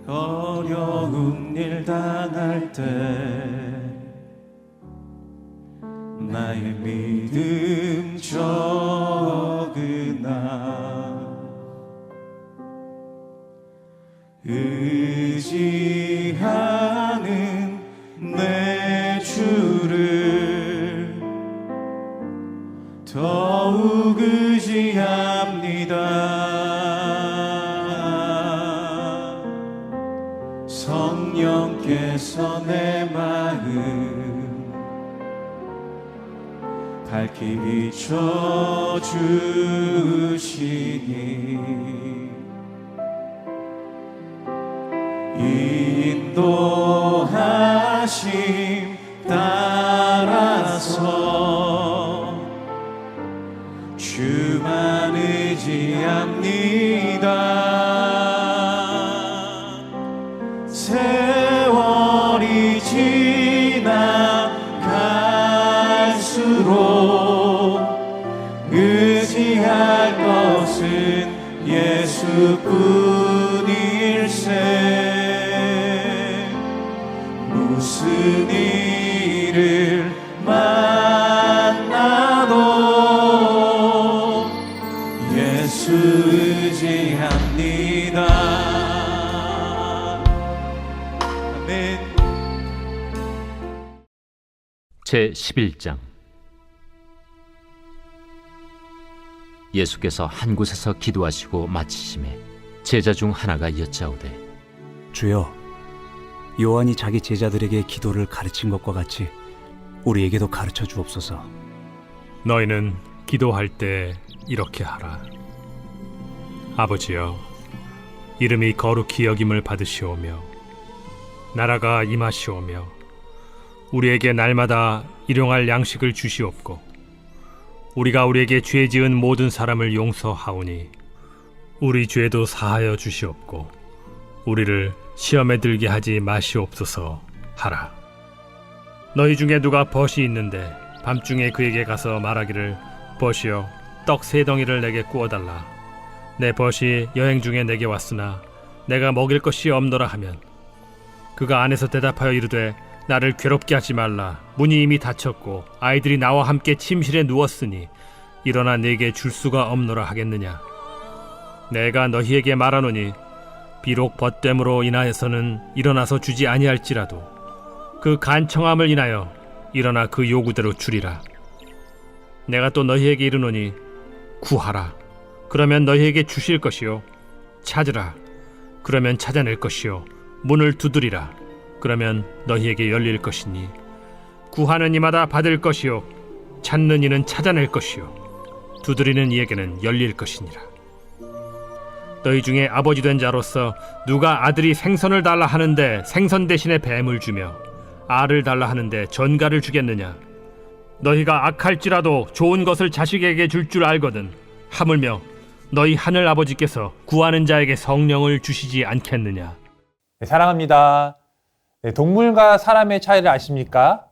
어려운 일 당할 때 나의 믿음 적으나 의지하는 내 주를 더욱 의지합니다. 성령께서 내 마음 밝히 비춰주시니 인도하심 따라서 주만 의지합니다. 세월이 지나갈수록 의지할 것은 예수뿐일세. 무슨 일을 만나도 예수 의지합니다. 아멘. 제11장. 예수께서 한 곳에서 기도하시고 마치심에 제자 중 하나가 여짜오되, 주여, 요한이 자기 제자들에게 기도를 가르친 것과 같이 우리에게도 가르쳐 주옵소서. 너희는 기도할 때 이렇게 하라. 아버지여, 이름이 거룩히 여김을 받으시오며 나라가 임하시오며 우리에게 날마다 일용할 양식을 주시옵고 우리가 우리에게 죄 지은 모든 사람을 용서하오니 우리 죄도 사하여 주시옵고 우리를 시험에 들게 하지 마시옵소서 하라. 너희 중에 누가 벗이 있는데 밤중에 그에게 가서 말하기를, 벗이여, 떡 3덩이를 내게 구워달라. 내 벗이 여행 중에 내게 왔으나 내가 먹일 것이 없노라 하면, 그가 안에서 대답하여 이르되, 나를 괴롭게 하지 말라. 문이 이미 닫혔고 아이들이 나와 함께 침실에 누웠으니 일어나 내게 줄 수가 없노라 하겠느냐. 내가 너희에게 말하노니 비록 벗됨으로 인하여서는 일어나서 주지 아니할지라도 그 간청함을 인하여 일어나 그 요구대로 주리라. 내가 또 너희에게 이르노니 구하라, 그러면 너희에게 주실 것이요, 찾으라, 그러면 찾아낼 것이요, 문을 두드리라, 그러면 너희에게 열릴 것이니 구하는 이마다 받을 것이요, 찾는 이는 찾아낼 것이요, 두드리는 이에게는 열릴 것이니라. 너희 중에 아버지 된 자로서 누가 아들이 생선을 달라 하는데 생선 대신에 뱀을 주며 알을 달라 하는데 전갈을 주겠느냐. 너희가 악할지라도 좋은 것을 자식에게 줄 줄 알거든 하물며 너희 하늘 아버지께서 구하는 자에게 성령을 주시지 않겠느냐. 네, 사랑합니다. 네, 동물과 사람의 차이를 아십니까?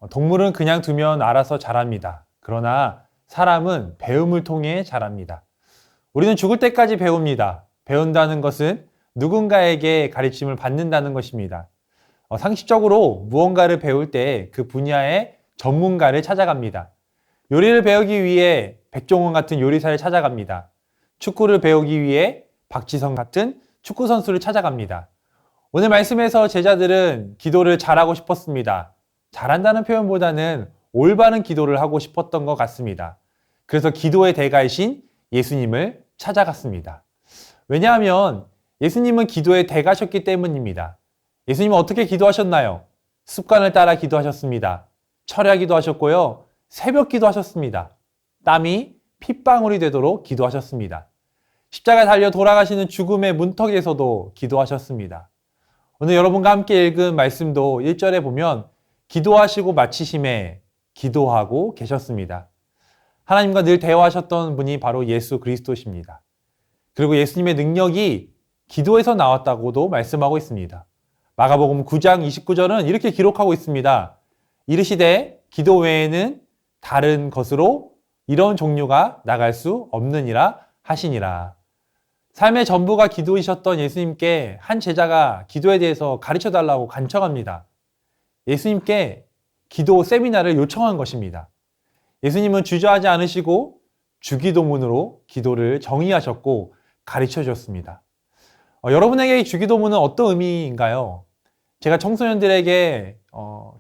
동물은 그냥 두면 알아서 자랍니다. 그러나 사람은 배움을 통해 자랍니다. 우리는 죽을 때까지 배웁니다. 배운다는 것은 누군가에게 가르침을 받는다는 것입니다. 상식적으로 무언가를 배울 때 그 분야의 전문가를 찾아갑니다. 요리를 배우기 위해 백종원 같은 요리사를 찾아갑니다. 축구를 배우기 위해 박지성 같은 축구 선수를 찾아갑니다. 오늘 말씀에서 제자들은 기도를 잘하고 싶었습니다. 잘한다는 표현보다는 올바른 기도를 하고 싶었던 것 같습니다. 그래서 기도의 대가이신 예수님을 찾아갔습니다. 왜냐하면 예수님은 기도의 대가셨기 때문입니다. 예수님은 어떻게 기도하셨나요? 습관을 따라 기도하셨습니다. 철야 기도하셨고요. 새벽 기도하셨습니다. 땀이 핏방울이 되도록 기도하셨습니다. 십자가 달려 돌아가시는 죽음의 문턱에서도 기도하셨습니다. 오늘 여러분과 함께 읽은 말씀도 1절에 보면 기도하시고 마치심에 기도하고 계셨습니다. 하나님과 늘 대화하셨던 분이 바로 예수 그리스도십니다. 그리고 예수님의 능력이 기도에서 나왔다고도 말씀하고 있습니다. 마가복음 9장 29절은 이렇게 기록하고 있습니다. 이르시되 기도 외에는 다른 것으로 이런 종류가 나갈 수 없느니라 하시니라. 삶의 전부가 기도이셨던 예수님께 한 제자가 기도에 대해서 가르쳐 달라고 간청합니다. 예수님께 기도 세미나를 요청한 것입니다. 예수님은 주저하지 않으시고 주기도문으로 기도를 정의하셨고 가르쳐 주셨습니다. 여러분에게 주기도문은 어떤 의미인가요? 제가 청소년들에게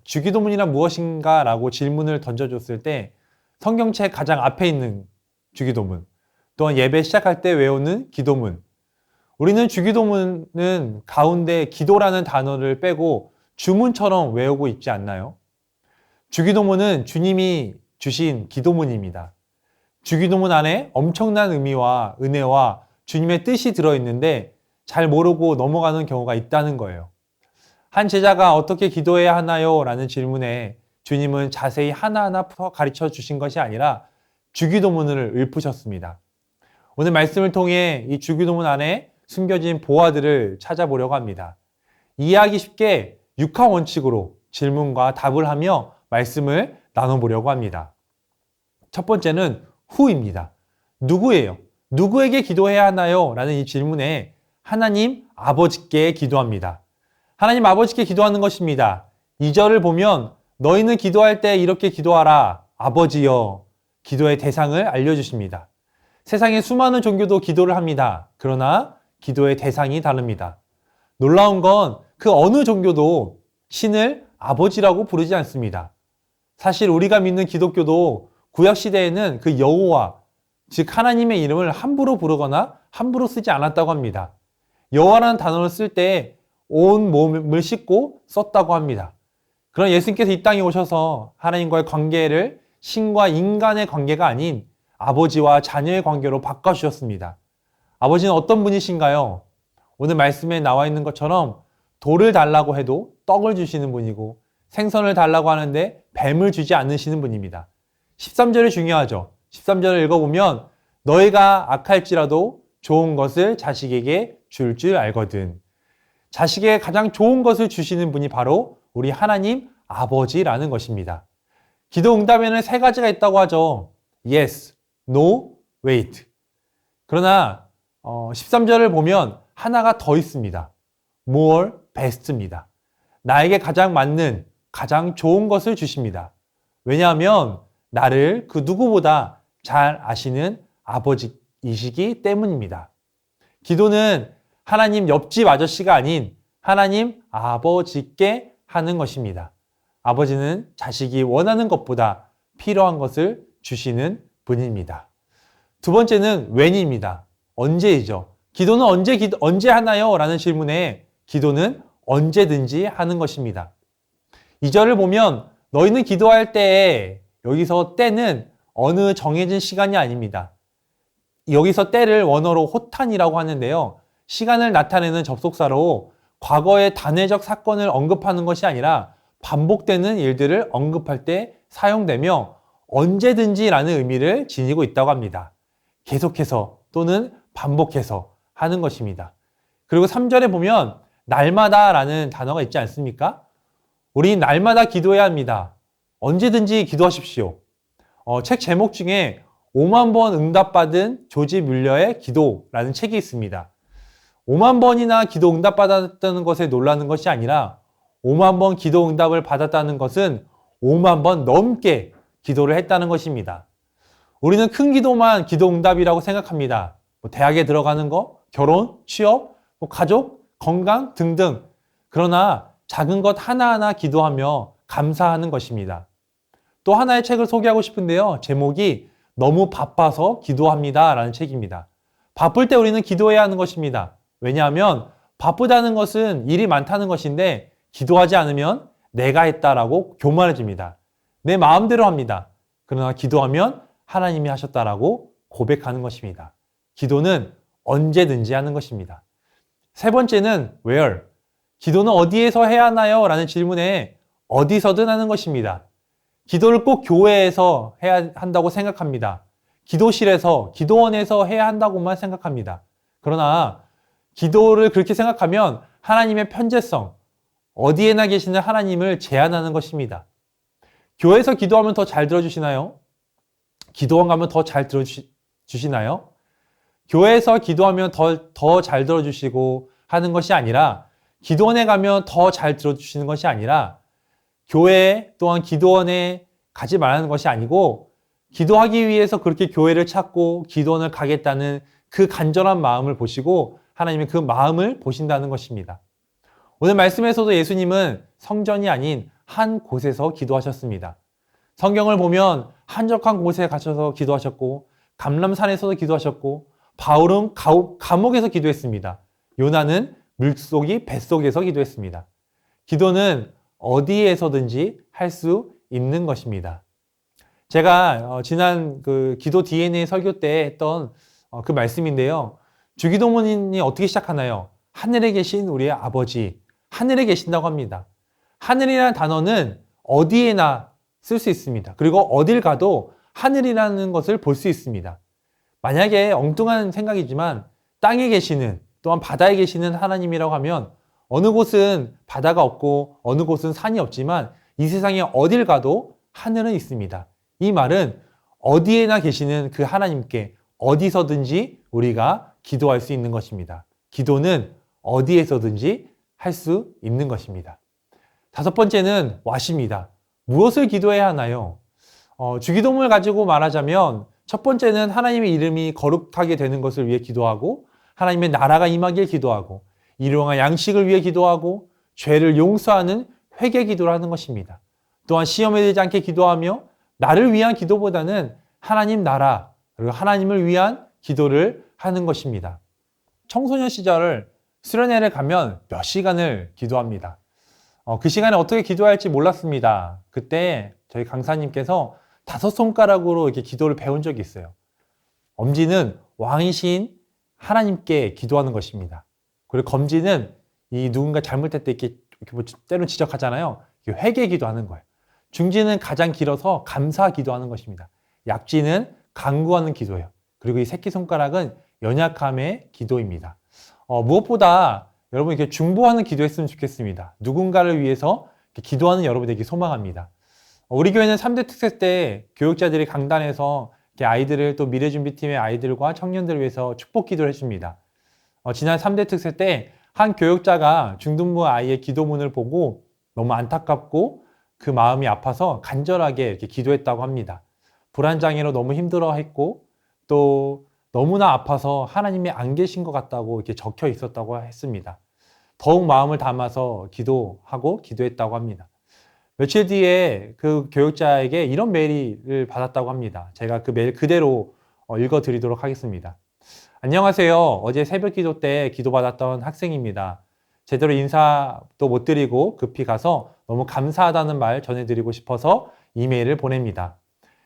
주기도문이란 무엇인가 라고 질문을 던져줬을 때 성경책 가장 앞에 있는 주기도문, 또한 예배 시작할 때 외우는 기도문. 우리는 주기도문은 가운데 기도라는 단어를 빼고 주문처럼 외우고 있지 않나요? 주기도문은 주님이 주신 기도문입니다. 주기도문 안에 엄청난 의미와 은혜와 주님의 뜻이 들어있는데 잘 모르고 넘어가는 경우가 있다는 거예요. 한 제자가 어떻게 기도해야 하나요? 라는 질문에 주님은 자세히 하나하나 가르쳐 주신 것이 아니라 주기도문을 읊으셨습니다. 오늘 말씀을 통해 이 주기도문 안에 숨겨진 보화들을 찾아보려고 합니다. 이해하기 쉽게 육하 원칙으로 질문과 답을 하며 말씀을 나눠보려고 합니다. 첫 번째는 who입니다. 누구예요? 누구에게 기도해야 하나요? 라는 이 질문에 하나님 아버지께 기도합니다. 하나님 아버지께 기도하는 것입니다. 2절을 보면 너희는 기도할 때 이렇게 기도하라. 아버지여. 기도의 대상을 알려주십니다. 세상에 수많은 종교도 기도를 합니다. 그러나 기도의 대상이 다릅니다. 놀라운 건 그 어느 종교도 신을 아버지라고 부르지 않습니다. 사실 우리가 믿는 기독교도 구약시대에는 그 여호와, 즉 하나님의 이름을 함부로 부르거나 함부로 쓰지 않았다고 합니다. 여호와라는 단어를 쓸 때 온 몸을 싣고 썼다고 합니다. 그런 예수님께서 이 땅에 오셔서 하나님과의 관계를 신과 인간의 관계가 아닌 아버지와 자녀의 관계로 바꿔주셨습니다. 아버지는 어떤 분이신가요? 오늘 말씀에 나와 있는 것처럼 돌을 달라고 해도 떡을 주시는 분이고 생선을 달라고 하는데 뱀을 주지 않으시는 분입니다. 13절이 중요하죠. 13절을 읽어보면 너희가 악할지라도 좋은 것을 자식에게 줄 줄 알거든. 자식에게 가장 좋은 것을 주시는 분이 바로 우리 하나님 아버지라는 것입니다. 기도 응답에는 3가지가 있다고 하죠. Yes, No, Wait. 그러나 13절을 보면 하나가 더 있습니다. More, Best입니다. 나에게 가장 맞는, 가장 좋은 것을 주십니다. 왜냐하면 나를 그 누구보다 잘 아시는 아버지이시기 때문입니다. 기도는 하나님 옆집 아저씨가 아닌 하나님 아버지께 하는 것입니다. 아버지는 자식이 원하는 것보다 필요한 것을 주시는 분입니다. 두 번째는 when입니다. 언제이죠. 기도는 언제 하나요? 라는 질문에 기도는 언제든지 하는 것입니다. 2절을 보면 너희는 기도할 때에 여기서 때는 어느 정해진 시간이 아닙니다. 여기서 때를 원어로 호탄이라고 하는데요. 시간을 나타내는 접속사로 과거의 단회적 사건을 언급하는 것이 아니라 반복되는 일들을 언급할 때 사용되며 언제든지라는 의미를 지니고 있다고 합니다. 계속해서 또는 반복해서 하는 것입니다. 그리고 3절에 보면 날마다라는 단어가 있지 않습니까? 우리 날마다 기도해야 합니다. 언제든지 기도하십시오. 책 제목 중에 5만 번 응답받은 조지 뮬러의 기도라는 책이 있습니다. 5만 번이나 기도 응답받았다는 것에 놀라는 것이 아니라 5만 번 기도 응답을 받았다는 것은 5만 번 넘게 기도를 했다는 것입니다. 우리는 큰 기도만 기도 응답이라고 생각합니다. 대학에 들어가는 거, 결혼, 취업, 가족, 건강 등등. 그러나 작은 것 하나하나 기도하며 감사하는 것입니다. 또 하나의 책을 소개하고 싶은데요. 제목이 너무 바빠서 기도합니다 라는 책입니다. 바쁠 때 우리는 기도해야 하는 것입니다. 왜냐하면 바쁘다는 것은 일이 많다는 것인데 기도하지 않으면 내가 했다라고 교만해집니다. 내 마음대로 합니다. 그러나 기도하면 하나님이 하셨다라고 고백하는 것입니다. 기도는 언제든지 하는 것입니다. 세 번째는 where. 기도는 어디에서 해야 하나요? 라는 질문에 어디서든 하는 것입니다. 기도를 꼭 교회에서 해야 한다고 생각합니다. 기도실에서, 기도원에서 해야 한다고만 생각합니다. 그러나 기도를 그렇게 생각하면 하나님의 편재성, 어디에나 계시는 하나님을 제한하는 것입니다. 교회에서 기도하면 더 잘 들어주시나요? 기도원 가면 더 잘 들어주시나요? 교회에서 기도하면 더 잘 들어주시고 하는 것이 아니라, 기도원에 가면 더 잘 들어주시는 것이 아니라, 교회 또한 기도원에 가지 말라는 것이 아니고, 기도하기 위해서 그렇게 교회를 찾고 기도원을 가겠다는 그 간절한 마음을 보시고 하나님은 그 마음을 보신다는 것입니다. 오늘 말씀에서도 예수님은 성전이 아닌 한 곳에서 기도하셨습니다. 성경을 보면 한적한 곳에 가셔서 기도하셨고, 감람산에서도 기도하셨고, 바울은 감옥에서 기도했습니다. 요나는 물속이 뱃속에서 기도했습니다. 기도는 어디에서든지 할 수 있는 것입니다. 제가 지난 그 기도 DNA 설교 때 했던 그 말씀인데요. 주기도문이 어떻게 시작하나요? 하늘에 계신 우리의 아버지, 하늘에 계신다고 합니다. 하늘이라는 단어는 어디에나 쓸 수 있습니다. 그리고 어딜 가도 하늘이라는 것을 볼 수 있습니다. 만약에 엉뚱한 생각이지만 땅에 계시는, 또한 바다에 계시는 하나님이라고 하면 어느 곳은 바다가 없고 어느 곳은 산이 없지만 이 세상에 어딜 가도 하늘은 있습니다. 이 말은 어디에나 계시는 그 하나님께 어디서든지 우리가 기도할 수 있는 것입니다. 기도는 어디에서든지 할 수 있는 것입니다. 다섯 번째는 what입니다. 무엇을 기도해야 하나요? 주기도문을 가지고 말하자면 첫 번째는 하나님의 이름이 거룩하게 되는 것을 위해 기도하고, 하나님의 나라가 임하길 기도하고, 일용할 양식을 위해 기도하고, 죄를 용서하는 회개 기도를 하는 것입니다. 또한 시험에 들지 않게 기도하며 나를 위한 기도보다는 하나님 나라, 그리고 하나님을 위한 기도를 하는 것입니다. 청소년 시절 수련회를 가면 몇 시간을 기도합니다. 그 시간에 어떻게 기도해야 할지 몰랐습니다. 그때 저희 강사님께서 5손가락으로 이렇게 기도를 배운 적이 있어요. 엄지는 왕이신 하나님께 기도하는 것입니다. 그리고 검지는 이 누군가 잘못할 때 이렇게 뭐 때로 지적하잖아요. 회개 기도하는 거예요. 중지는 가장 길어서 감사 기도하는 것입니다. 약지는 간구하는 기도예요. 그리고 이 새끼손가락은 연약함의 기도입니다. 무엇보다 여러분 이렇게 중보하는 기도했으면 좋겠습니다. 누군가를 위해서 기도하는 여러분 되기 소망합니다. 우리 교회는 3대 특세 때 교육자들이 강단에서 아이들을, 또 미래준비팀의 아이들과 청년들을 위해서 축복 기도를 해줍니다. 지난 3대 특세 때 한 교육자가 중등부 아이의 기도문을 보고 너무 안타깝고 그 마음이 아파서 간절하게 이렇게 기도했다고 합니다. 불안장애로 너무 힘들어했고, 또 너무나 아파서 하나님이 안 계신 것 같다고 이렇게 적혀 있었다고 했습니다. 더욱 마음을 담아서 기도하고 기도했다고 합니다. 며칠 뒤에 그 교육자에게 이런 메일을 받았다고 합니다. 제가 그 메일 그대로 읽어드리도록 하겠습니다. 안녕하세요. 어제 새벽 기도 때 기도받았던 학생입니다. 제대로 인사도 못 드리고 급히 가서 너무 감사하다는 말 전해드리고 싶어서 이메일을 보냅니다.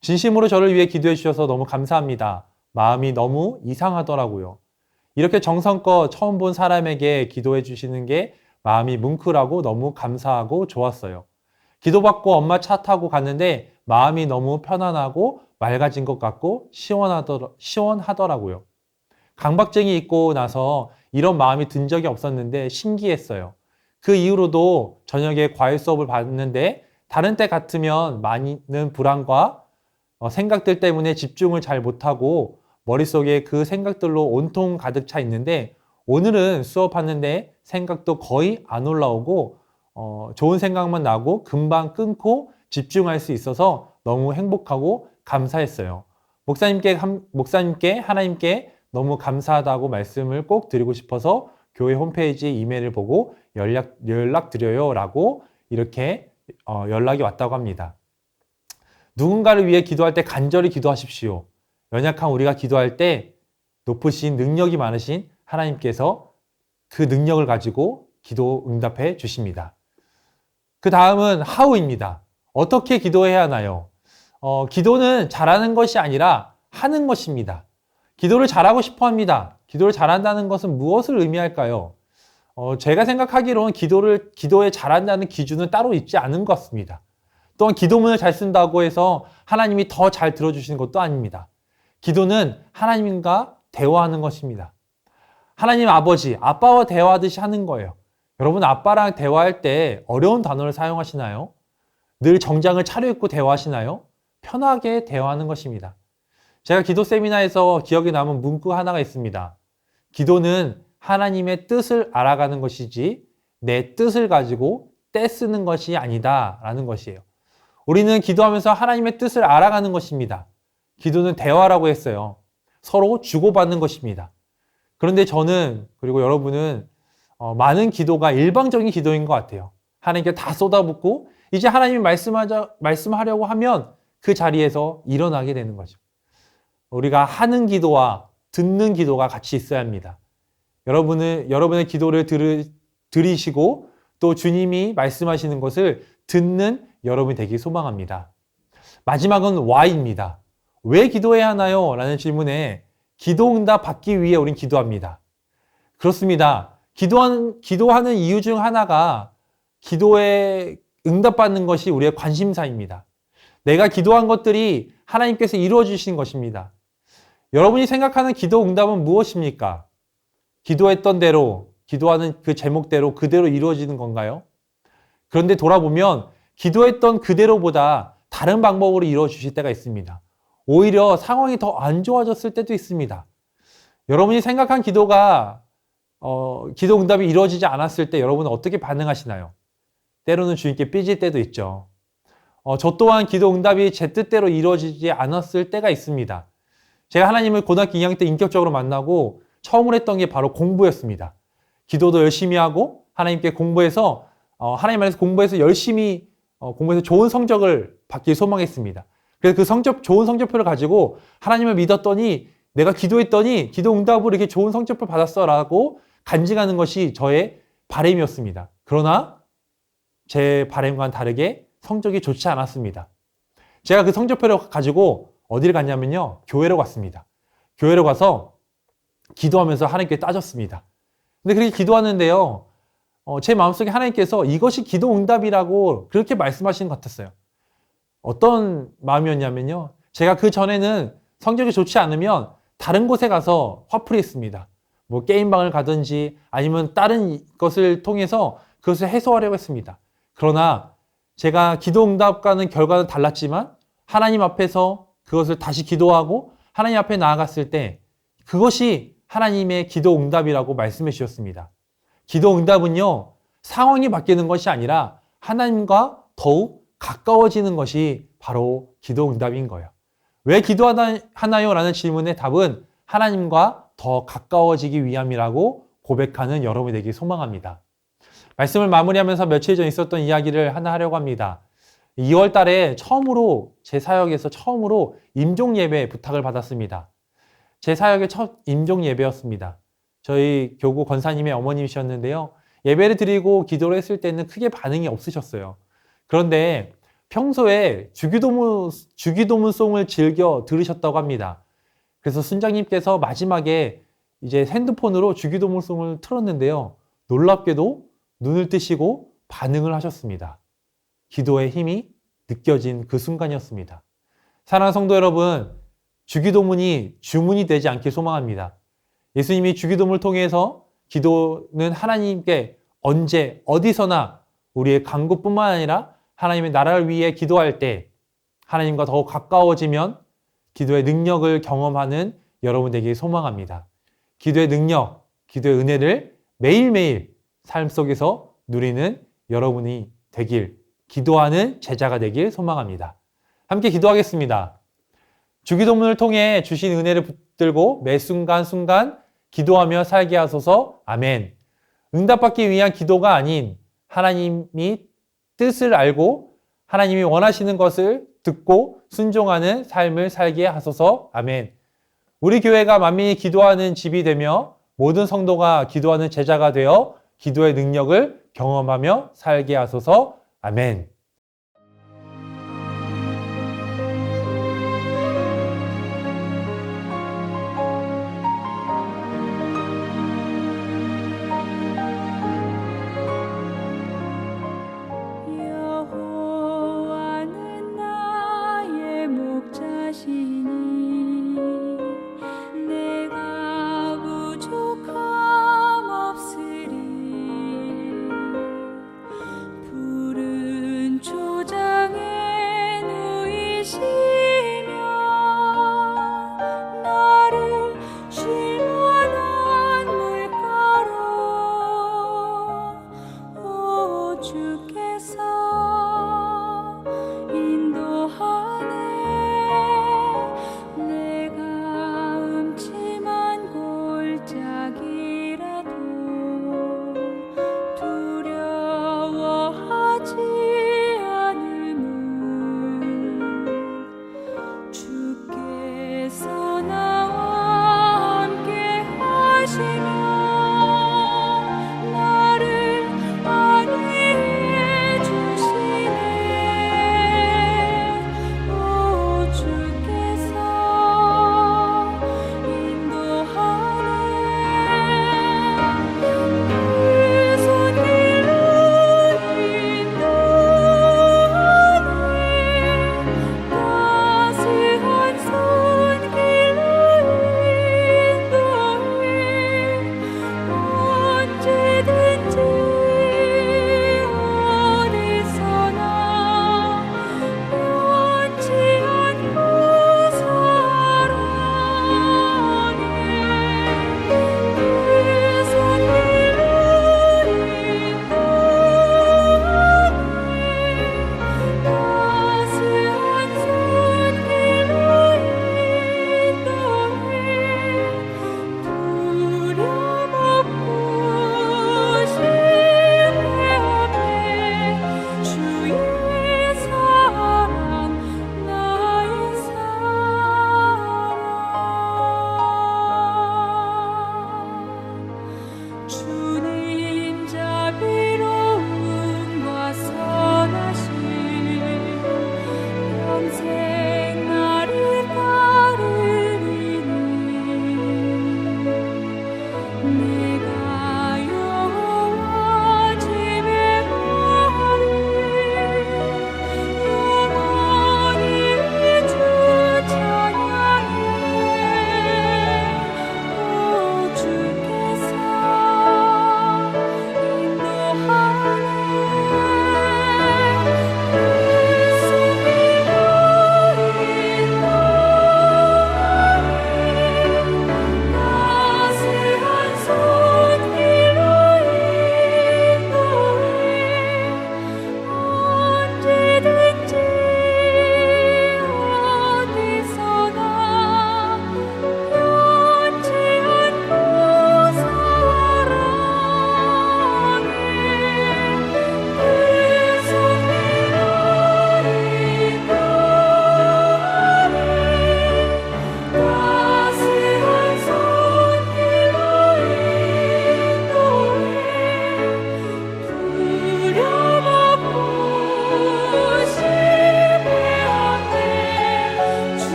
진심으로 저를 위해 기도해 주셔서 너무 감사합니다. 마음이 너무 이상하더라고요. 이렇게 정성껏 처음 본 사람에게 기도해 주시는 게 마음이 뭉클하고 너무 감사하고 좋았어요. 기도받고 엄마 차 타고 갔는데 마음이 너무 편안하고 맑아진 것 같고 시원하더라고요. 강박증이 있고 나서 이런 마음이 든 적이 없었는데 신기했어요. 그 이후로도 저녁에 과외 수업을 받는데 다른 때 같으면 많은 불안과 생각들 때문에 집중을 잘 못하고 머릿속에 그 생각들로 온통 가득 차 있는데, 오늘은 수업하는데 생각도 거의 안 올라오고 좋은 생각만 나고 금방 끊고 집중할 수 있어서 너무 행복하고 감사했어요. 목사님께 하나님께 너무 감사하다고 말씀을 꼭 드리고 싶어서 교회 홈페이지 이메일을 보고 연락드려요 라고 이렇게 연락이 왔다고 합니다. 누군가를 위해 기도할 때 간절히 기도하십시오. 연약한 우리가 기도할 때 높으신 능력이 많으신 하나님께서 그 능력을 가지고 기도 응답해 주십니다. 그 다음은 how입니다. 어떻게 기도해야 하나요? 기도는 잘하는 것이 아니라 하는 것입니다. 기도를 잘하고 싶어 합니다. 기도를 잘한다는 것은 무엇을 의미할까요? 제가 생각하기로는 기도에 잘한다는 기준은 따로 있지 않은 것 같습니다. 또한 기도문을 잘 쓴다고 해서 하나님이 더 잘 들어주시는 것도 아닙니다. 기도는 하나님과 대화하는 것입니다. 하나님 아버지, 아빠와 대화하듯이 하는 거예요. 여러분, 아빠랑 대화할 때 어려운 단어를 사용하시나요? 늘 정장을 차려입고 대화하시나요? 편하게 대화하는 것입니다. 제가 기도 세미나에서 기억에 남은 문구 하나가 있습니다. 기도는 하나님의 뜻을 알아가는 것이지 내 뜻을 가지고 떼쓰는 것이 아니다 라는 것이에요. 우리는 기도하면서 하나님의 뜻을 알아가는 것입니다. 기도는 대화라고 했어요. 서로 주고받는 것입니다. 그런데 저는 그리고 여러분은 많은 기도가 일방적인 기도인 것 같아요. 하나님께 다 쏟아붓고 이제 하나님이 말씀하려고 하면 그 자리에서 일어나게 되는 거죠. 우리가 하는 기도와 듣는 기도가 같이 있어야 합니다. 여러분의 기도를 들으시고 또 주님이 말씀하시는 것을 듣는 여러분이 되길 소망합니다. 마지막은 Why입니다. 왜 기도해야 하나요? 라는 질문에 기도 응답 받기 위해 우린 기도합니다. 그렇습니다. 기도하는 이유 중 하나가 기도에 응답받는 것이 우리의 관심사입니다. 내가 기도한 것들이 하나님께서 이루어 주신 것입니다. 여러분이 생각하는 기도 응답은 무엇입니까? 기도했던 대로, 기도하는 그 제목대로 그대로 이루어지는 건가요? 그런데 돌아보면 기도했던 그대로보다 다른 방법으로 이루어 주실 때가 있습니다. 오히려 상황이 더 안 좋아졌을 때도 있습니다. 여러분이 생각한 기도가 기도 응답이 이루어지지 않았을 때 여러분은 어떻게 반응하시나요? 때로는 주님께 삐질 때도 있죠. 저 또한 기도 응답이 제 뜻대로 이루어지지 않았을 때가 있습니다. 제가 하나님을 고등학교 2학년 때 인격적으로 만나고 처음으로 했던 게 바로 공부였습니다. 기도도 열심히 하고 하나님께 공부해서 하나님 안에서 공부해서 열심히 공부해서 좋은 성적을 받길 소망했습니다. 그래서 좋은 성적표를 가지고 하나님을 믿었더니 내가 기도했더니 기도 응답으로 이렇게 좋은 성적표 받았어라고 간증하는 것이 저의 바람이었습니다. 그러나 제 바람과는 다르게 성적이 좋지 않았습니다. 제가 그 성적표를 가지고 어디를 갔냐면요. 교회로 갔습니다. 교회로 가서 기도하면서 하나님께 따졌습니다. 근데 그렇게 기도하는데요. 제 마음속에 하나님께서 이것이 기도 응답이라고 그렇게 말씀하시는 것 같았어요. 어떤 마음이었냐면요. 제가 그 전에는 성적이 좋지 않으면 다른 곳에 가서 화풀이했습니다. 뭐 게임방을 가든지 아니면 다른 것을 통해서 그것을 해소하려고 했습니다. 그러나 제가 기도 응답과는 결과는 달랐지만 하나님 앞에서 그것을 다시 기도하고 하나님 앞에 나아갔을 때 그것이 하나님의 기도 응답이라고 말씀해 주셨습니다. 기도 응답은요, 상황이 바뀌는 것이 아니라 하나님과 더욱 가까워지는 것이 바로 기도 응답인 거예요. 왜 기도하나요? 라는 질문의 답은 하나님과 더 가까워지기 위함이라고 고백하는 여러분이 되길 소망합니다. 말씀을 마무리하면서 며칠 전 있었던 이야기를 하나 하려고 합니다. 2월 달에 제 사역에서 처음으로 임종 예배 부탁을 받았습니다. 제 사역의 첫 임종 예배였습니다. 저희 교구 권사님의 어머님이셨는데요. 예배를 드리고 기도를 했을 때는 크게 반응이 없으셨어요. 그런데 평소에 주기도문송을 즐겨 들으셨다고 합니다. 그래서 순장님께서 마지막에 이제 핸드폰으로 주기도문송을 틀었는데요. 놀랍게도 눈을 뜨시고 반응을 하셨습니다. 기도의 힘이 느껴진 그 순간이었습니다. 사랑하는 성도 여러분, 주기도문이 주문이 되지 않길 소망합니다. 예수님이 주기도문을 통해서 기도는 하나님께 언제 어디서나 우리의 간구뿐만 아니라 하나님의 나라를 위해 기도할 때 하나님과 더욱 가까워지면 기도의 능력을 경험하는 여러분 되길 소망합니다. 기도의 능력, 기도의 은혜를 매일매일 삶 속에서 누리는 여러분이 되길, 기도하는 제자가 되길 소망합니다. 함께 기도하겠습니다. 주기도문을 통해 주신 은혜를 붙들고 매 순간순간 기도하며 살게 하소서. 아멘. 응답받기 위한 기도가 아닌 하나님이 뜻을 알고 하나님이 원하시는 것을 듣고 순종하는 삶을 살게 하소서. 아멘. 우리 교회가 만민이 기도하는 집이 되며 모든 성도가 기도하는 제자가 되어 기도의 능력을 경험하며 살게 하소서. 아멘.